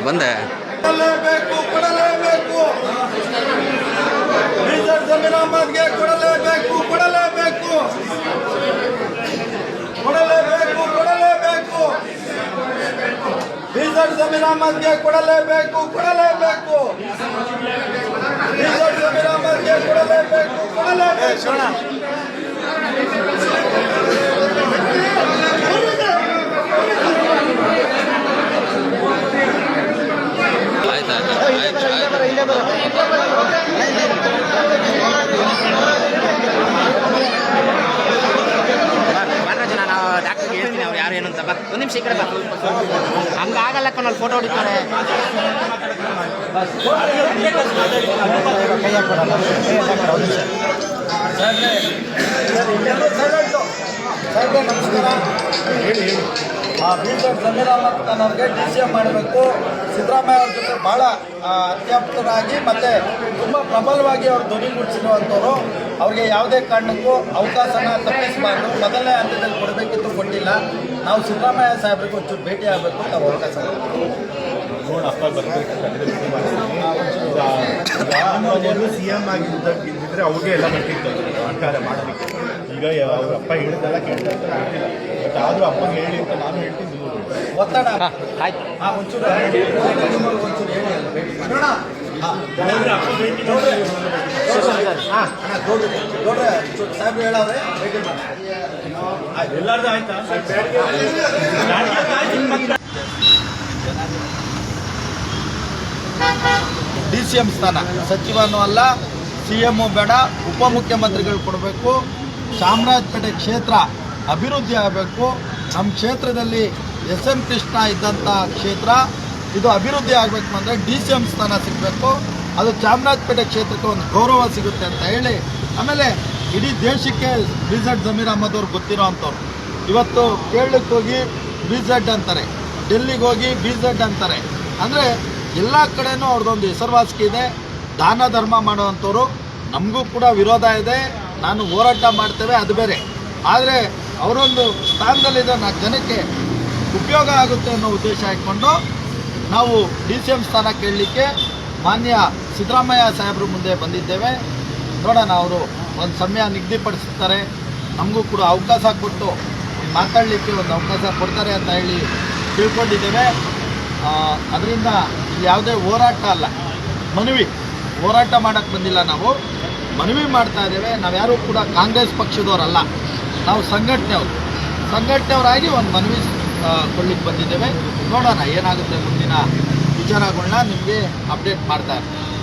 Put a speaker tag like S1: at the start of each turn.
S1: ಬಂದೆ.
S2: ಕೊಡಲೇಬೇಕು ಬೀದರ್ ಜಮೀರ್ ಅಹಮದ್ಗೆ ಕೊಡಲೇಬೇಕು ಕೊಡಲೇಬೇಕು ಕೊಡಲೇಬೇಕು ಕೊಡಲೇಬೇಕು ಬೀದರ್ ಜಮೀರ್ ಅಹಮದ್ಗೆ ಕೊಡಲೇಬೇಕು ಕೊಡಲೇಬೇಕು ಬೀದರ್ ಜಮೀರ್ ಅಹಮದ್ಗೆ ಕೊಡಲೇಬೇಕು ಕೊಡಲೇಬೇಕು.
S3: ಡಾಕ್ಟರ್ಗೆ ಹೇಳ್ತೀನಿ ಅವ್ರು ಯಾರು ಏನು ಅಂತ ಬಾ ಒಂದು ನಿಮಿಷ ಈ ಕಡೆ ಬಾ ಹಂಗಾಗಲ್ಲ ಕಣ್ಣಲ್ಲಿ ಫೋಟೋ ಹೊಡಿತಾರೆ.
S2: ನಮಸ್ಕಾರ. ಬೀದರ್ ಜಮೀರ್ ಅಹಮದ್ ಖಾನ್ ಅವ್ರಿಗೆ DCM ಮಾಡಬೇಕು. ಸಿದ್ದರಾಮಯ್ಯ ಅವ್ರ ಜೊತೆ ಭಾಳ ಅತ್ಯಾಪ್ತರಾಗಿ ಮತ್ತು ತುಂಬ ಪ್ರಬಲವಾಗಿ ಅವ್ರು ಧ್ವನಿಗೂಡಿಸಿರುವಂಥವ್ರು. ಅವ್ರಿಗೆ ಯಾವುದೇ ಕಾರಣಕ್ಕೂ ಅವಕಾಶನ ತಪ್ಪಿಸಬಾರ್ದು. ಮೊದಲನೇ ಹಂತದಲ್ಲಿ ಕೊಡಬೇಕಿತ್ತು, ಕೊಟ್ಟಿಲ್ಲ. ನಾವು ಸಿದ್ದರಾಮಯ್ಯ ಸಾಹೇಬ್ರಿಗೆ ಒಂಚೂರು ಭೇಟಿ ಆಗಬೇಕು ಅಂತ ಅವಕಾಶ
S4: CM ಆಗಿದ್ದರೆ ಅವ್ರಿಗೆ ಎಲ್ಲ ಬರ್ತಿತ್ತು ಸರ್ಕಾರ ಮಾಡೋದಕ್ಕೆ. ಈಗ ಅವ್ರ ಅಪ್ಪ ಹೇಳಿದೆಲ್ಲ ಕೇಳ್ತಾ ಇರ್ತಾರೆ, ಬಟ್ ಆದರೂ ಅಪ್ಪಗೆ ಹೇಳಿ ಅಂತ ನಾನು ಹೇಳ್ತೀನಿ.
S2: ಒತ್ತಡ
S3: ಆಯ್ತು
S2: ಒಂಚೂರು ಹೇಳಿ ಅಲ್ಲ ಭೇಟಿ ಮಾಡೋಣ. ನೋಡ್ರೆ ಸಾಹೇಬ್ರು ಹೇಳವ್ರೆ ಭೇಟಿ ಮಾಡಿ
S4: ಎಲ್ಲಾರ್ದು ಆಯ್ತಾ?
S2: DCM ಸ್ಥಾನ ಸಚಿವನೂ ಅಲ್ಲ, CM ಬೇಡ, ಉಪಮುಖ್ಯಮಂತ್ರಿಗಳು ಕೊಡಬೇಕು. ಚಾಮರಾಜಪೇಟೆ ಕ್ಷೇತ್ರ ಅಭಿವೃದ್ಧಿ ಆಗಬೇಕು. ನಮ್ಮ ಕ್ಷೇತ್ರದಲ್ಲಿ SM ಕೃಷ್ಣ ಇದ್ದಂಥ ಕ್ಷೇತ್ರ ಇದು ಅಭಿವೃದ್ಧಿ ಆಗಬೇಕು ಅಂದರೆ DCM ಸ್ಥಾನ ಸಿಗಬೇಕು. ಅದು ಚಾಮರಾಜಪೇಟೆ ಕ್ಷೇತ್ರಕ್ಕೆ ಒಂದು ಗೌರವ ಸಿಗುತ್ತೆ ಅಂತ ಹೇಳಿ, ಆಮೇಲೆ ಇಡೀ ದೇಶಕ್ಕೆ BZ ಜಮೀರ್ ಅಹಮದ್ ಅವ್ರು ಗೊತ್ತಿರೋ ಅಂಥವ್ರು. ಇವತ್ತು ಕೇರಳಕ್ಕೆ ಹೋಗಿ BZ ಅಂತಾರೆ, ಡೆಲ್ಲಿಗೆ ಹೋಗಿ BZ ಅಂತಾರೆ. ಅಂದರೆ ಎಲ್ಲ ಕಡೆನೂ ಅವ್ರದ್ದೊಂದು ಹೆಸರುವಾಸಿಕೆ ಇದೆ. ದಾನ ಧರ್ಮ ಮಾಡುವಂಥವ್ರು. ನಮಗೂ ಕೂಡ ವಿರೋಧ ಇದೆ, ನಾನು ಹೋರಾಟ ಮಾಡ್ತೇವೆ, ಅದು ಬೇರೆ. ಆದರೆ ಅವರೊಂದು ಸ್ಥಾನದಲ್ಲಿದ್ದ 4 ಜನಕ್ಕೆ ಉಪಯೋಗ ಆಗುತ್ತೆ ಅನ್ನೋ ಉದ್ದೇಶ ಇಟ್ಕೊಂಡು ನಾವು DCM ಸ್ಥಾನ ಕೇಳಲಿಕ್ಕೆ ಮಾನ್ಯ ಸಿದ್ದರಾಮಯ್ಯ ಸಾಹೇಬ್ರ ಮುಂದೆ ಬಂದಿದ್ದೇವೆ. ನೋಡೋಣ, ಅವರು ಒಂದು ಸಮಯ ನಿಗದಿಪಡಿಸ್ತಾರೆ, ನಮಗೂ ಕೂಡ ಅವಕಾಶ ಕೊಟ್ಟು ಮಾತಾಡಲಿಕ್ಕೆ ಒಂದು ಅವಕಾಶ ಕೊಡ್ತಾರೆ ಅಂತ ಹೇಳಿ ತಿಳ್ಕೊಂಡಿದ್ದೇವೆ. ಅದರಿಂದ ಇಲ್ಲಿ ಯಾವುದೇ ಹೋರಾಟ ಅಲ್ಲ, ಮನವಿ. ಹೋರಾಟ ಮಾಡೋಕ್ಕೆ ಬಂದಿಲ್ಲ, ನಾವು ಮನವಿ ಮಾಡ್ತಾ ಇದ್ದೇವೆ. ನಾವ್ಯಾರೂ ಕೂಡ ಕಾಂಗ್ರೆಸ್ ಪಕ್ಷದವರಲ್ಲ, ನಾವು ಸಂಘಟನೆಯವರಾಗಿ ಒಂದು ಮನವಿ ಕೊಡ್ಲಿಕ್ಕೆ ಬಂದಿದ್ದೇವೆ. ನೋಡೋಣ ಏನಾಗುತ್ತೆ ಮುಂದಿನ ವಿಚಾರಗಳನ್ನ ನಿಮಗೆ ಅಪ್ಡೇಟ್ ಮಾಡ್ತಾ ಇರ್ತೀವಿ.